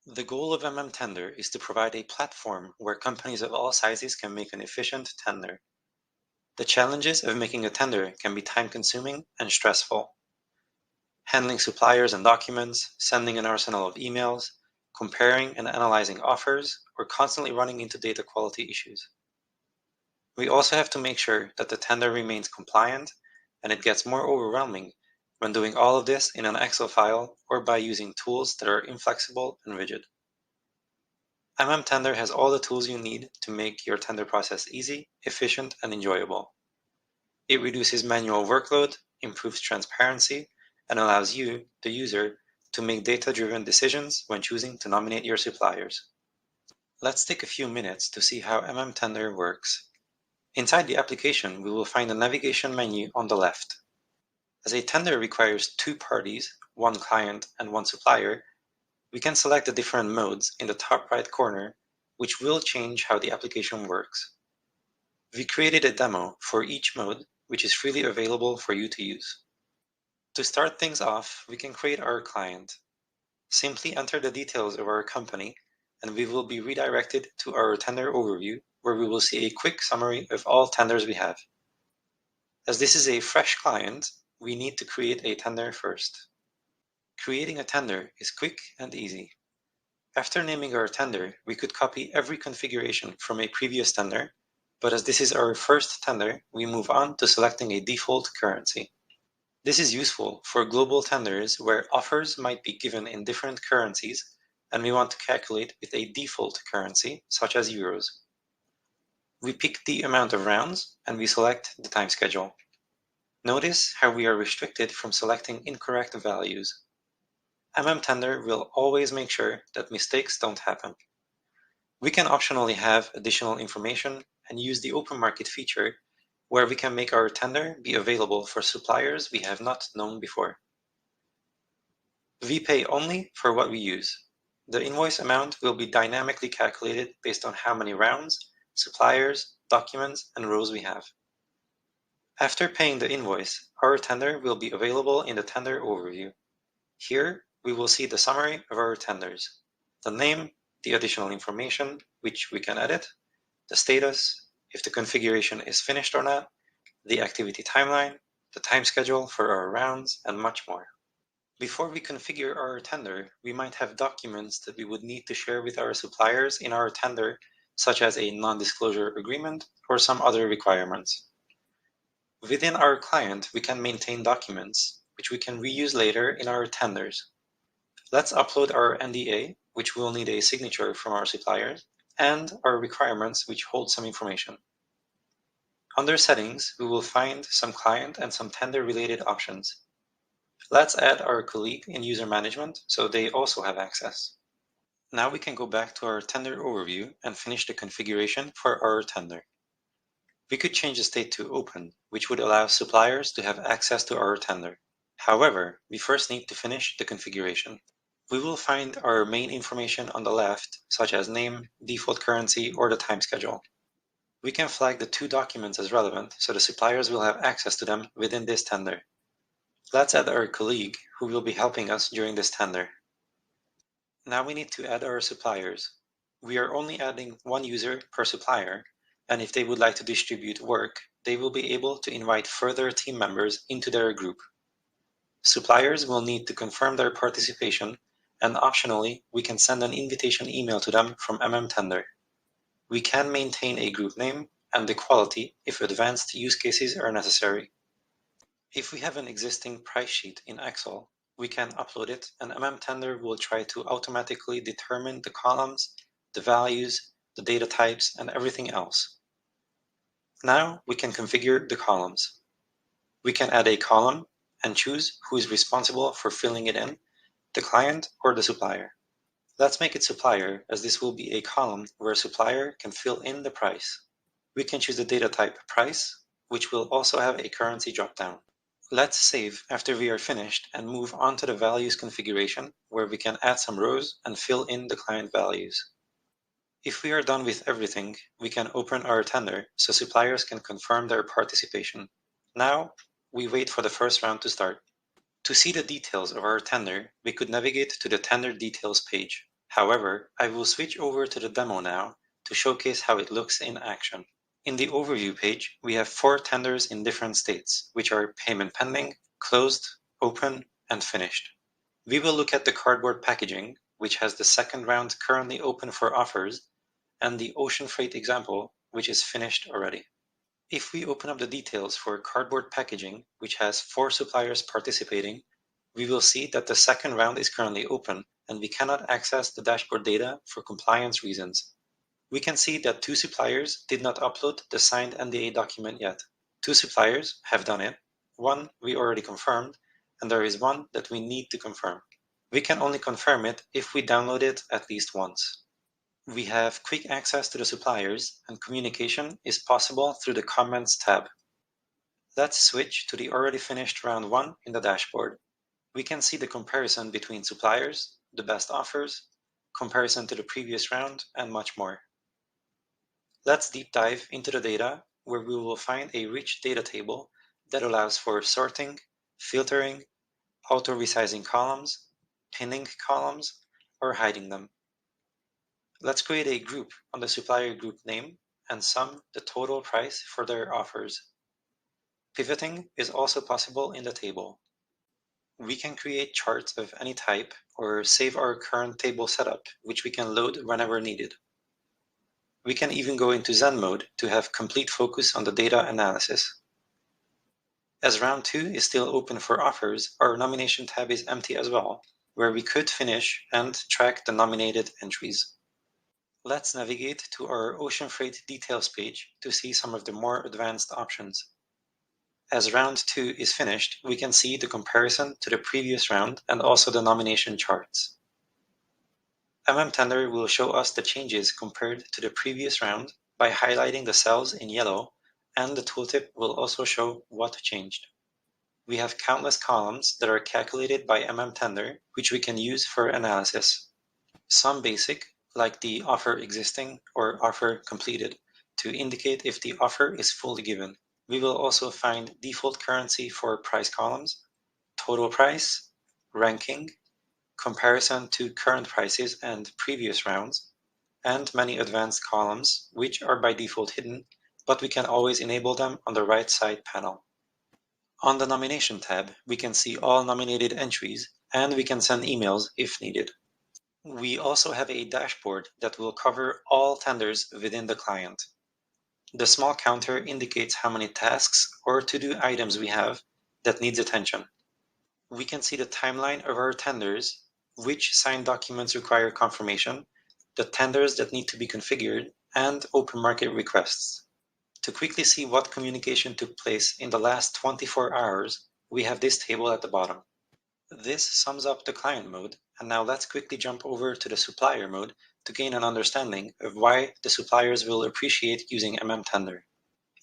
The goal of Tender is to provide a platform where companies of all sizes can make an efficient tender. The challenges of making a tender can be time-consuming and stressful. Handling suppliers and documents, sending an arsenal of emails, comparing and analyzing offers, or constantly running into data quality issues. We also have to make sure that the tender remains compliant, and it gets more overwhelming when doing all of this in an Excel file or by using tools that are inflexible and rigid. Tender has all the tools you need to make your tender process easy, efficient, and enjoyable. It reduces manual workload, improves transparency, and allows you, the user, to make data-driven decisions when choosing to nominate your suppliers. Let's take a few minutes to see how Tender works. Inside the application, we will find a navigation menu on the left. As a tender requires two parties, one client and one supplier, we can select the different modes in the top right corner, which will change how the application works. We created a demo for each mode, which is freely available for you to use. To start things off, we can create our client. Simply enter the details of our company, and we will be redirected to our tender overview, where we will see a quick summary of all tenders we have. As this is a fresh client, we need to create a tender first. Creating a tender is quick and easy. After naming our tender, we could copy every configuration from a previous tender, but as this is our first tender, we move on to selecting a default currency. This is useful for global tenders where offers might be given in different currencies, and we want to calculate with a default currency, such as euros. We pick the amount of rounds, and we select the time schedule. Notice how we are restricted from selecting incorrect values. Tender will always make sure that mistakes don't happen. We can optionally have additional information and use the open market feature, where we can make our tender be available for suppliers we have not known before. We pay only for what we use. The invoice amount will be dynamically calculated based on how many rounds, suppliers, documents, and rows we have. After paying the invoice, our tender will be available in the tender overview. Here, we will see the summary of our tenders, the name, the additional information, which we can edit, the status, if the configuration is finished or not, the activity timeline, the time schedule for our rounds, and much more. Before we configure our tender, we might have documents that we would need to share with our suppliers in our tender, such as a non-disclosure agreement or some other requirements. Within our client, we can maintain documents, which we can reuse later in our tenders. Let's upload our NDA, which will need a signature from our suppliers, and our requirements, which hold some information. Under Settings, we will find some client and some tender-related options. Let's add our colleague in User Management so they also have access. Now we can go back to our tender overview and finish the configuration for our tender. We could change the state to Open, which would allow suppliers to have access to our tender. However, we first need to finish the configuration. We will find our main information on the left, such as name, default currency, or the time schedule. We can flag the two documents as relevant, so the suppliers will have access to them within this tender. Let's add our colleague, who will be helping us during this tender. Now we need to add our suppliers. We are only adding one user per supplier, and if they would like to distribute work, they will be able to invite further team members into their group. Suppliers will need to confirm their participation, and optionally, we can send an invitation email to them from Tender. We can maintain a group name and the quality if advanced use cases are necessary. If we have an existing price sheet in Excel, we can upload it, and Tender will try to automatically determine the columns, the values, the data types, and everything else. Now we can configure the columns. We can add a column and choose who is responsible for filling it in, the client or the supplier. Let's make it supplier, as this will be a column where a supplier can fill in the price. We can choose the data type price, which will also have a currency dropdown. Let's save after we are finished and move on to the values configuration, where we can add some rows and fill in the client values. If we are done with everything, we can open our tender so suppliers can confirm their participation. Now, we wait for the first round to start. To see the details of our tender, we could navigate to the Tender Details page. However, I will switch over to the demo now to showcase how it looks in action. In the overview page, we have 4 tenders in different states, which are payment pending, closed, open, and finished. We will look at the cardboard packaging, which has the second round currently open for offers, and the ocean freight example, which is finished already. If we open up the details for cardboard packaging, which has 4 suppliers participating, we will see that the second round is currently open and we cannot access the dashboard data for compliance reasons. We can see that 2 suppliers did not upload the signed NDA document yet. 2 suppliers have done it, 1 we already confirmed, and there is 1 that we need to confirm. We can only confirm it if we download it at least once. We have quick access to the suppliers, and communication is possible through the Comments tab. Let's switch to the already finished round 1 in the dashboard. We can see the comparison between suppliers, the best offers, comparison to the previous round, and much more. Let's deep dive into the data, where we will find a rich data table that allows for sorting, filtering, auto-resizing columns, pinning columns, or hiding them. Let's create a group on the supplier group name and sum the total price for their offers. Pivoting is also possible in the table. We can create charts of any type or save our current table setup, which we can load whenever needed. We can even go into Zen mode to have complete focus on the data analysis. As round 2 is still open for offers, our nomination tab is empty as well, where we could finish and track the nominated entries. Let's navigate to our ocean freight details page to see some of the more advanced options. As round 2 is finished, we can see the comparison to the previous round and also the nomination charts. Tender will show us the changes compared to the previous round by highlighting the cells in yellow, and the tooltip will also show what changed. We have countless columns that are calculated by Tender, which we can use for analysis. Some basic, like the offer existing or offer completed, to indicate if the offer is fully given. We will also find default currency for price columns, total price, ranking, comparison to current prices and previous rounds, and many advanced columns, which are by default hidden, but we can always enable them on the right side panel. On the Nomination tab, we can see all nominated entries, and we can send emails if needed. We also have a dashboard that will cover all tenders within the client. The small counter indicates how many tasks or to-do items we have that needs attention. We can see the timeline of our tenders, which signed documents require confirmation, the tenders that need to be configured, and open market requests. To quickly see what communication took place in the last 24 hours, we have this table at the bottom. This sums up the client mode, and now let's quickly jump over to the supplier mode to gain an understanding of why the suppliers will appreciate using Tender.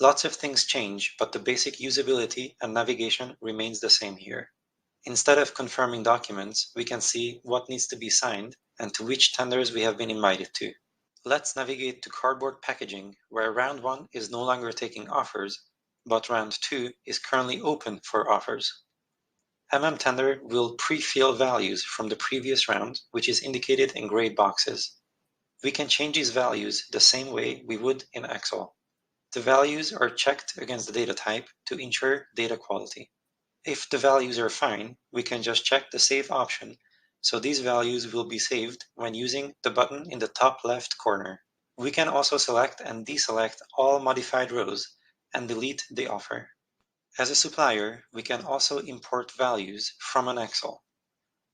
Lots of things change, but the basic usability and navigation remains the same here. Instead of confirming documents, we can see what needs to be signed and to which tenders we have been invited to. Let's navigate to cardboard packaging, where round 1 is no longer taking offers, but round 2 is currently open for offers. Tender will pre-fill values from the previous round, which is indicated in gray boxes. We can change these values the same way we would in Excel. The values are checked against the data type to ensure data quality. If the values are fine, we can just check the Save option, so these values will be saved when using the button in the top left corner. We can also select and deselect all modified rows and delete the offer. As a supplier, we can also import values from an Excel.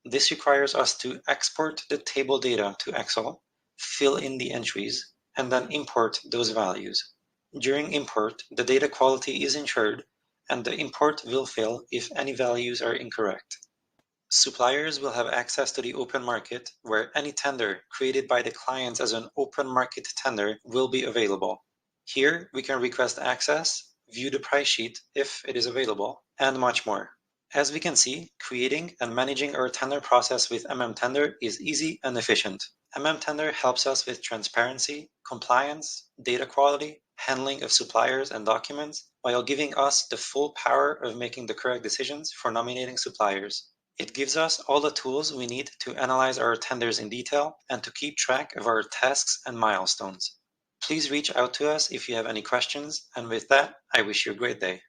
This requires us to export the table data to Excel, fill in the entries, and then import those values. During import, the data quality is ensured, and the import will fail if any values are incorrect. Suppliers will have access to the open market, where any tender created by the clients as an open market tender will be available. Here, we can request access, view the price sheet if it is available, and much more. As we can see, creating and managing our tender process with Tender is easy and efficient. Tender helps us with transparency, compliance, data quality, handling of suppliers and documents, while giving us the full power of making the correct decisions for nominating suppliers. It gives us all the tools we need to analyze our tenders in detail and to keep track of our tasks and milestones. Please reach out to us if you have any questions, and with that, I wish you a great day.